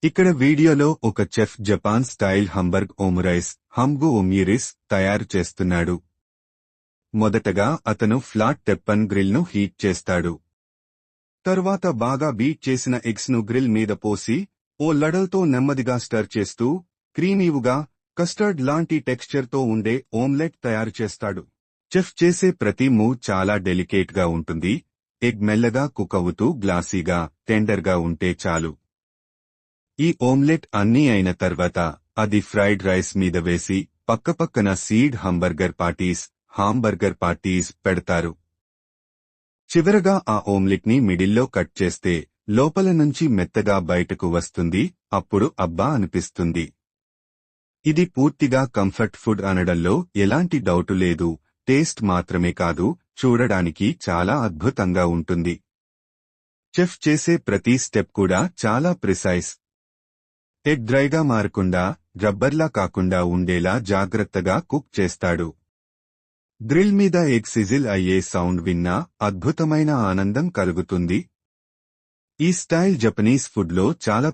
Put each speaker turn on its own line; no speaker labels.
ఇక్కడ వీడియోలో ఒక చెఫ్ జపాన్ స్టైల్ హంబర్గ్ ఓమురైస్ హంగు ఒమ్యూరిస్ తయారు చేస్తున్నాడు. మొదటగా అతను ఫ్లాట్ టెప్పన్ గ్రిల్ను హీట్ చేస్తాడు. తరువాత బాగా బీట్ చేసిన ఎగ్స్ ను గ్రిల్ మీద పోసి ఓ లడల్తో నెమ్మదిగా స్టర్ చేస్తూ క్రీమీవుగా కస్టర్డ్ లాంటి టెక్స్చర్తో ఉండే ఓమ్లెట్ తయారు చేస్తాడు. చెఫ్ చేసే ప్రతి మూవ్ చాలా డెలికేట్గా ఉంటుంది. ఎగ్ మెల్లగా కుక్ అవుతూ గ్లాసీగా, టెండర్గా ఉంటే చాలు. ఈ ఓమ్లెట్ అన్నీ అయిన తర్వాత అది ఫ్రైడ్ రైస్ మీద వేసి పక్కపక్కన సీడ్ హాంబర్గర్ పార్టీస్ పెడతారు. చివరగా ఆ ఓమ్లెట్ని మిడిల్లో కట్ చేస్తే లోపల నుంచి మెత్తగా బయటకు వస్తుంది. అప్పుడు అబ్బా అనిపిస్తుంది. ఇది పూర్తిగా కంఫర్ట్ ఫుడ్ అనడంలో ఎలాంటి డౌటు లేదు. టేస్ట్ మాత్రమే కాదు, చూడడానికి చాలా అద్భుతంగా ఉంటుంది. చెఫ్ చేసే ప్రతి స్టెప్ కూడా చాలా ప్రిసైజ్. ఎగ్ డ్రైగా మారకుండా, రబ్బర్లా కాకుండా ఉండేలా జాగ్రత్తగా కుక్ చేస్తాడు. గ్రిల్ మీద ఎగ్ సిజిల్ అయ్యే సౌండ్ విన్నా అద్భుతమైన ఆనందం కలుగుతుంది. ఈ స్టైల్ జపనీస్ ఫుడ్లో చాలా